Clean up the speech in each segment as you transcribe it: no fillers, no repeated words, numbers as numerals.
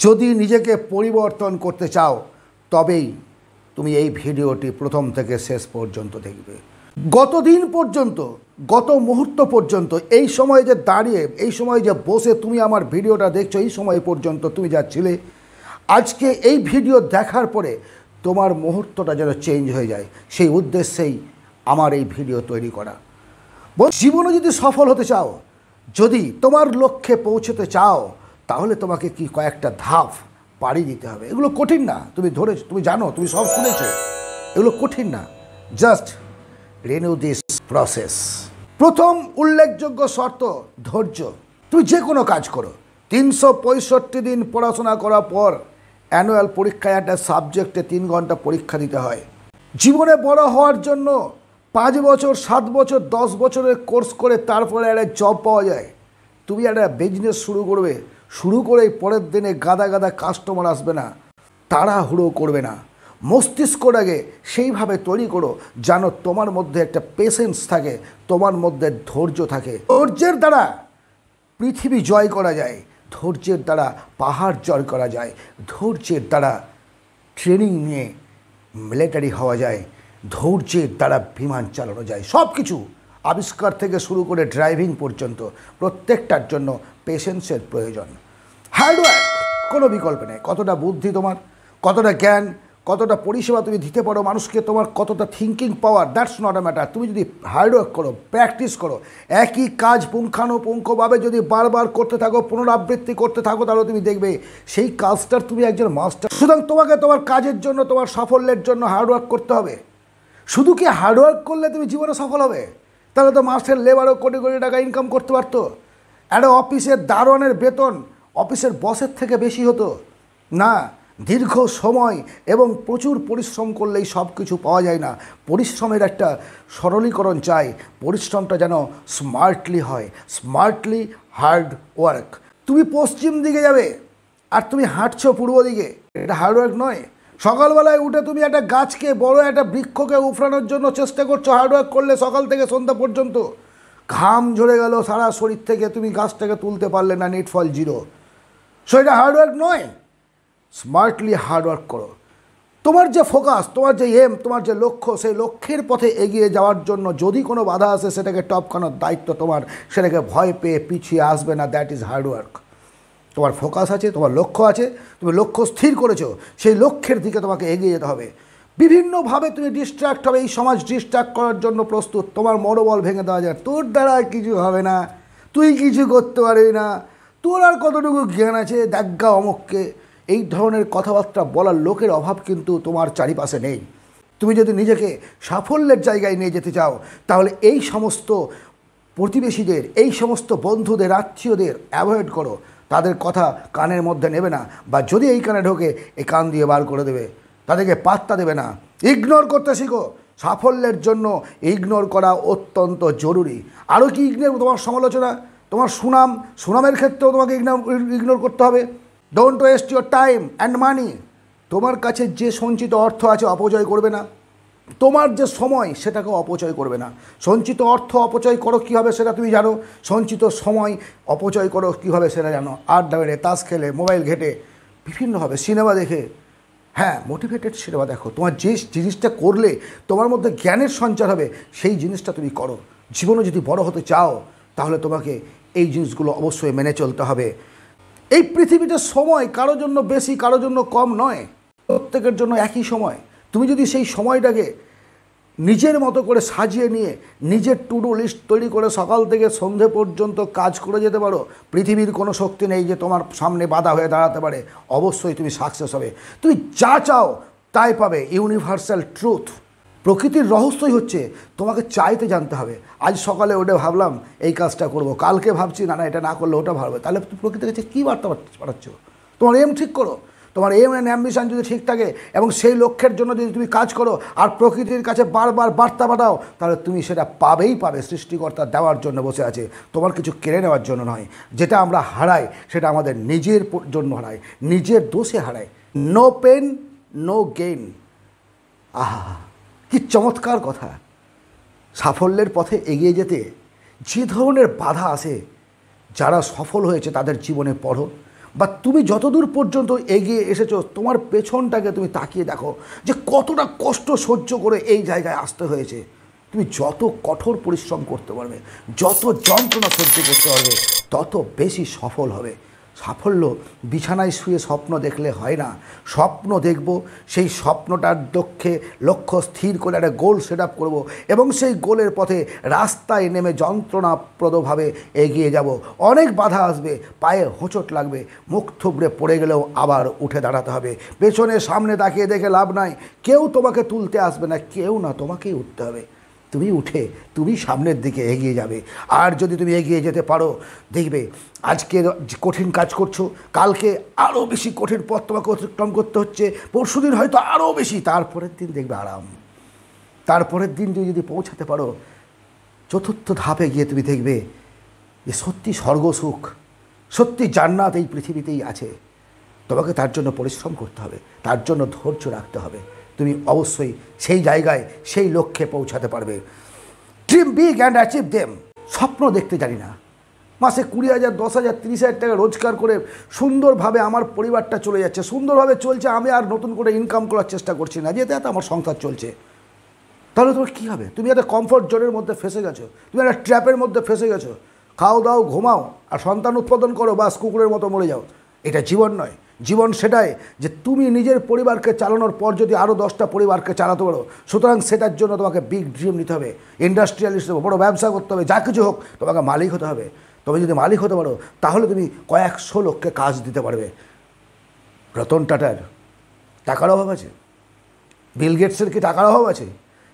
যদি নিজেকে পরিবর্তন করতে চাও তবেই তুমি এই ভিডিওটি প্রথম থেকে শেষ পর্যন্ত দেখবে। গত দিন পর্যন্ত, গত মুহূর্ত পর্যন্ত, এই সময়ে যে দাঁড়িয়ে, এই সময়ে যে বসে তুমি আমার ভিডিওটা দেখছো, এই সময় পর্যন্ত তুমি যা ছিলে, আজকে এই ভিডিও দেখার পরে তোমার মুহূর্তটা যেন চেঞ্জ হয়ে যায়, সেই উদ্দেশ্যেই আমার এই ভিডিও তৈরি করা। জীবনে যদি সফল হতে চাও, যদি তোমার লক্ষ্যে পৌঁছতে চাও, তাহলে তোমাকে কি কয়েকটা ধাপ পাড়ি দিতে হবে। এগুলো কঠিন না, তুমি জানো, তুমি সব শুনেছো, এগুলো কঠিন না। Just renew this process. প্রথম উল্লেখযোগ্য শর্ত ধৈর্য। তুমি যে কোনো কাজ করো, 365 দিন পড়াশোনা করার পর অ্যানুয়াল পরীক্ষায় একটা সাবজেক্টে 3 ঘন্টা পরীক্ষা দিতে হয়। জীবনে বড় হওয়ার জন্য 5 বছর, 7 বছর, 10 বছরের কোর্স করে তারপরে একটা জব পাওয়া যায়। তুমি একটা বিজনেস শুরু করে পরের দিনে গাদা গাদা কাস্টমার আসবে না, তাড়াহুড়ো করবে না। মস্তিষ্কটাকে সেইভাবে তৈরি করো যেন তোমার মধ্যে একটা পেশেন্স থাকে, তোমার মধ্যে ধৈর্য থাকে। ধৈর্যের দ্বারা পৃথিবী জয় করা যায়, ধৈর্যের দ্বারা পাহাড় জয় করা যায়, ধৈর্যের দ্বারা ট্রেনিং নিয়ে মিলিটারি হওয়া যায়, ধৈর্যের দ্বারা বিমান চালানো যায়। সব কিছু আবিষ্কার থেকে শুরু করে ড্রাইভিং পর্যন্ত প্রত্যেকটার জন্য পেশেন্সের প্রয়োজন। হার্ডওয়ার্ক, কোনো বিকল্প নেই। কতটা বুদ্ধি তোমার, কতটা জ্ঞান, কতটা পরিষেবা তুমি দিতে পারো মানুষকে, তোমার কতটা thinking power, that's not a matter. তুমি যদি হার্ডওয়ার্ক করো, প্র্যাকটিস করো, একই কাজ পুঙ্খানুপুঙ্খভাবে যদি বারবার করতে থাকো, পুনরাবৃত্তি করতে থাকো, তাহলে তুমি দেখবে সেই কাজটার তুমি একজন মাস্টার। সুতরাং তোমাকে তোমার কাজের জন্য, তোমার সাফল্যের জন্য হার্ডওয়ার্ক করতে হবে। শুধু কি হার্ডওয়ার্ক করলে তুমি জীবনে সফল হবে? তাহলে তো মাস্টার লেবারও কোটি কোটি টাকা ইনকাম করতে পারতো। একটা অফিসের দারোয়ানের বেতন অফিসের বসের থেকে বেশি হতো না। দীর্ঘ সময় এবং প্রচুর পরিশ্রম করলেই সব কিছু পাওয়া যায় না। পরিশ্রমের একটা সরলীকরণ চাই, পরিশ্রমটা যেন স্মার্টলি হয়, স্মার্টলি হার্ড ওয়ার্ক। তুমি পশ্চিম দিকে যাবে আর তুমি হাঁটছো পূর্ব দিকে, এটা হার্ডওয়ার্ক নয়। সকালবেলায় উঠে তুমি একটা গাছকে, বড় একটা বৃক্ষকে উফরানোর জন্য চেষ্টা করছো। হার্ডওয়ার্ক করলে সকাল থেকে সন্ধ্যা পর্যন্ত ঘাম ঝরে গেল সারা শরীর থেকে, তুমি গাছটাকে তুলতে পারলে না, নেট ফল 0। সো এটা হার্ডওয়ার্ক নয়। স্মার্টলি হার্ডওয়ার্ক করো। তোমার যে ফোকাস, তোমার যে এম, তোমার যে লক্ষ্য, সেই লক্ষ্যের পথে এগিয়ে যাওয়ার জন্য যদি কোনো বাধা আসে, সেটাকে টপকানোর দায়িত্ব তোমার। সেটাকে ভয় পেয়ে পিছিয়ে আসবে না, দ্যাট ইজ হার্ডওয়ার্ক। তোমার ফোকাস আছে, তোমার লক্ষ্য আছে, তুমি লক্ষ্য স্থির করেছো, সেই লক্ষ্যের দিকে তোমাকে এগিয়ে যেতে হবে। বিভিন্নভাবে তুমি ডিস্ট্র্যাক্ট হবে, এই সমাজ ডিস্ট্র্যাক্ট করার জন্য প্রস্তুত। তোমার মনোবল ভেঙে দেওয়া যায়, তোর দ্বারা কিছু হবে না, তুই কিছু করতে পারবি না, তোর আর কতটুকু জ্ঞান আছে, দাগ্গা অমুককে। এই ধরনের কথাবার্তা বলার লোকের অভাব কিন্তু তোমার চারিপাশে নেই। তুমি যদি নিজেকে সাফল্যের জায়গায় নিয়ে যেতে চাও, তাহলে এই সমস্ত প্রতিবেশীদের, এই সমস্ত বন্ধুদের, আত্মীয়দের অ্যাভয়েড করো। তাদের কথা কানের মধ্যে নেবে না, বা যদি এই কানে ঢোকে এই কান দিয়ে বার করে দেবে। তাদেরকে পাত্তা দেবে না, ইগনোর করতে শিখো। সাফল্যের জন্য ইগনোর করা অত্যন্ত জরুরি। আরও কি ইগনোর? তোমার সমালোচনা, তোমার সুনামের ক্ষেত্রেও তোমাকে ইগনোর করতে হবে। Don't waste your time and money. তোমার কাছে যে সঞ্চিত অর্থ আছে অপচয় করবে না। তোমার যে সময়, সেটাকেও অপচয় করবে না। সঞ্চিত অর্থ অপচয় করো কীভাবে সেটা তুমি জানো, সঞ্চিত সময় অপচয় করো কীভাবে সেটা জানো। আড্ডা মেরে, তাস খেলে, মোবাইল ঘেটে, বিভিন্নভাবে সিনেমা দেখে। হ্যাঁ, মোটিভেটেড সিনেমা দেখো। তোমার যে জিনিসটা করলে তোমার মধ্যে জ্ঞানের সঞ্চার হবে, সেই জিনিসটা তুমি করো। জীবনে যদি বড় হতে চাও, তাহলে তোমাকে এই জিনিসগুলো অবশ্যই মেনে চলতে হবে। এই পৃথিবীতে সময় কারোর জন্য বেশি, কারোর জন্য কম নয়, প্রত্যেকের জন্য একই সময়। তুমি যদি সেই সময়টাকে নিজের মতো করে সাজিয়ে নিয়ে, নিজের টু ডু লিস্ট তৈরি করে সকাল থেকে সন্ধে পর্যন্ত কাজ করে যেতে পারো, পৃথিবীর কোনো শক্তি নেই যে তোমার সামনে বাধা হয়ে দাঁড়াতে পারে। অবশ্যই তুমি সাকসেস হবে। তুমি যা চাও তাই পাবে। ইউনিভার্সাল ট্রুথ, প্রকৃতির রহস্যই হচ্ছে তোমাকে চাইতে জানতে হবে। আজ সকালে উঠে ভাবলাম এই কাজটা করব, কালকে ভাবছি না এটা না করলে ওটা ভাববে। তাহলে তুমি প্রকৃতির কাছে কী বার্তা পাঠাচ্ছ? তোমার এম ঠিক করো। তোমার এম অ্যান্ড অ্যাম্বিশন যদি ঠিক থাকে এবং সেই লক্ষ্যের জন্য যদি তুমি কাজ করো আর প্রকৃতির কাছে বারবার বার্তা পাঠাও, তাহলে তুমি সেটা পাবেই পাবে। সৃষ্টিকর্তা দেওয়ার জন্য বসে আছে, তোমার কিছু কেড়ে নেওয়ার জন্য নয়। যেটা আমরা হারাই সেটা আমাদের নিজের জন্য হারাই, নিজের দোষে হারাই। No pain no gain. আহা, কি চমৎকার কথা। সাফল্যের পথে এগিয়ে যেতে যে ধরনের বাধা আসে, যারা সফল হয়েছে তাদের জীবনে পড়ো, বা তুমি যতদূর পর্যন্ত এগিয়ে এসেছো তোমার পেছনটাকে তুমি তাকিয়ে দেখো যে কতটা কষ্ট সহ্য করে এই জায়গায় আসতে হয়েছে। তুমি যত কঠোর পরিশ্রম করতে পারবে, যত যন্ত্রণা সহ্য করতে পারবে, তত বেশি সফল হবে। সাফল্য বিছানায় শুয়ে স্বপ্ন দেখলে হয় না। স্বপ্ন দেখব, সেই স্বপ্নটার লক্ষ্য স্থির করে একটা গোল সেট আপ করবো এবং সেই গোলের পথে রাস্তায় নেমে যন্ত্রণাপ্রদভাবে এগিয়ে যাব। অনেক বাধা আসবে, পায়ে হোঁচট লাগবে, মুখ থুবড়ে পড়ে গেলেও আবার উঠে দাঁড়াতে হবে। পেছনে সামনে তাকিয়ে দেখে লাভ নাই, কেউ তোমাকে তুলতে আসবে না, কেউ না, তোমাকেই উঠতে হবে। তুমি উঠে তুমি সামনের দিকে এগিয়ে যাবে। আর যদি তুমি এগিয়ে যেতে পারো, দেখবে আজকে কঠিন কাজ করছো, কালকে আরও বেশি কঠিন পথ তোমাকে অতিক্রম করতে হচ্ছে, পরশুদিন হয়তো আরও বেশি, তারপরের দিন দেখবে আরাম। তারপরের দিন তুমি যদি পৌঁছাতে পারো, চতুর্থ ধাপে গিয়ে তুমি দেখবে যে সত্যি স্বর্গসুখ, সত্যি জান্নাত এই পৃথিবীতেই আছে। তোমাকে তার জন্য পরিশ্রম করতে হবে, তার জন্য ধৈর্য রাখতে হবে। তুমি অবশ্যই সেই জায়গায়, সেই লক্ষ্যে পৌঁছাতে পারবে। Dream big and achieve them. স্বপ্ন দেখতে জানি না, মাসে 20,000, 10,000, 30,000 টাকা রোজগার করে সুন্দরভাবে আমার পরিবারটা চলে যাচ্ছে, সুন্দরভাবে চলছে, আমি আর নতুন করে ইনকাম করার চেষ্টা করছি না, যেতে এত আমার সংসার চলছে। তাহলে তোমার কী হবে? তুমি একটা কমফর্ট জোনের মধ্যে ফেসে গেছো, তুমি একটা ট্র্যাপের মধ্যে ফেসে গেছো। খাও দাও ঘুমাও আর সন্তান উৎপাদন করো, বাস কুকুরের মতো মরে যাও। এটা জীবন নয়। জীবন সেটাই যে তুমি নিজের পরিবারকে চালানোর পর যদি আরও 10টা পরিবারকে চালাতে পারো। সুতরাং সেটার জন্য তোমাকে বিগ ড্রিম নিতে হবে, ইন্ডাস্ট্রিয়ালিস্ট হবে, বড়ো ব্যবসা করতে হবে, যা কিছু হোক তোমাকে মালিক হতে হবে। তুমি যদি মালিক হতে পারো তাহলে তুমি কয়েকশো লোককে কাজ দিতে পারবে। রতন টাটার টাকার অভাব আছে? বিল গেটসের কি টাকার অভাব আছে?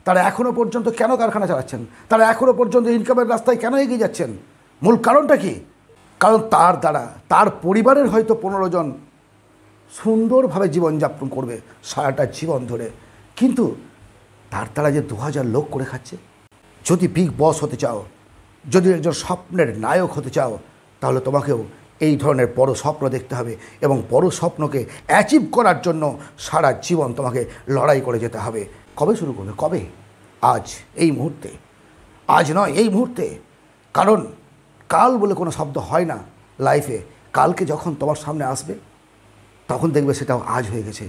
তারা এখনও পর্যন্ত কেন কারখানা চালাচ্ছেন? তারা এখনও পর্যন্ত ইনকামের রাস্তায় কেন এগিয়ে যাচ্ছেন? মূল কারণটা কি? কারণ তার দ্বারা তার পরিবারের হয়তো 15 জন সুন্দরভাবে জীবনযাপন করবে সারাটা জীবন ধরে, কিন্তু তার দ্বারা যে 2000 লোক করে খাচ্ছে। যদি বিগ বস হতে চাও, যদি একজন স্বপ্নের নায়ক হতে চাও, তাহলে তোমাকেও এই ধরনের বড় স্বপ্ন দেখতে হবে এবং বড় স্বপ্নকে অ্যাচিভ করার জন্য সারা জীবন তোমাকে লড়াই করে যেতে হবে। কবে শুরু করবে? কবে? আজ, এই মুহূর্তে। আজ নয়, এই মুহূর্তে। কারণ কাল বলে কোনো শব্দ হয় না লাইফে। কালকে যখন তোমার সামনে আসবে তখন দেখবে সেটাও আজ হয়ে গেছে।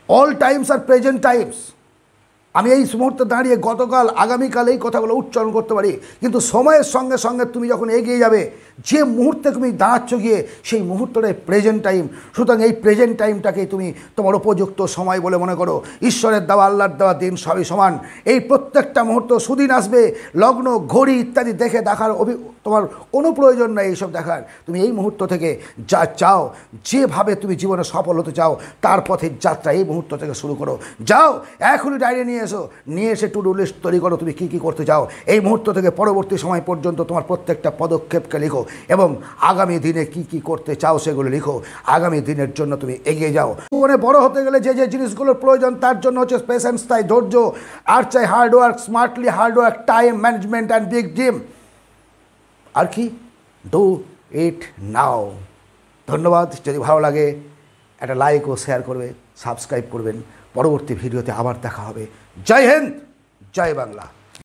অল টাইমস আর প্রেজেন্ট টাইমস। আমি এই মুহূর্তে দাঁড়িয়ে গতকাল, আগামীকাল এই কথাগুলো উচ্চারণ করতে পারি, কিন্তু সময়ের সঙ্গে সঙ্গে তুমি যখন এগিয়ে যাবে, যে মুহূর্তে তুমি দাঁড়াচ্ছ গিয়ে, সেই মুহূর্তটাই প্রেজেন্ট টাইম। সুতরাং এই প্রেজেন্ট টাইমটাকেই তুমি তোমার উপযুক্ত সময় বলে মনে করো। ঈশ্বরের দেওয়া, আল্লাহর দেওয়া দিন সবই সমান। এই প্রত্যেকটা মুহূর্ত সুদিন আসবে, লগ্ন, ঘড়ি ইত্যাদি দেখার তোমার কোনো প্রয়োজন নাই এইসব দেখার। তুমি এই মুহূর্ত থেকে যা চাও, যেভাবে তুমি জীবনে সফল হতে চাও, তার পথের যাত্রা এই মুহূর্ত থেকে শুরু করো। যাও, এখনই ডায়েরি নিয়ে এসে টু ডু লিস্ট তৈরি করো। তুমি কী কী করতে চাও এই মুহূর্ত থেকে পরবর্তী সময় পর্যন্ত তোমার প্রত্যেকটা পদক্ষেপকে লিখো এবং আগামী দিনে কি কি করতে চাও সেগুলো লিখো। আগামী দিনের জন্য তুমি এগিয়ে যাও। জীবনে বড় হতে গেলে যে যে জিনিসগুলোর প্রয়োজন, তার জন্য হচ্ছে পেশেন্স, তাই ধৈর্য, আর চাই hard work, smartly hard work, time management and big dream. আর কি? Do it now. ধন্যবাদ। যদি ভালো লাগে একটা লাইক ও শেয়ার করবে, সাবস্ক্রাইব করবেন। পরবর্তী ভিডিওতে আবার দেখা হবে। জয় হিন্দ, জয় বাংলা।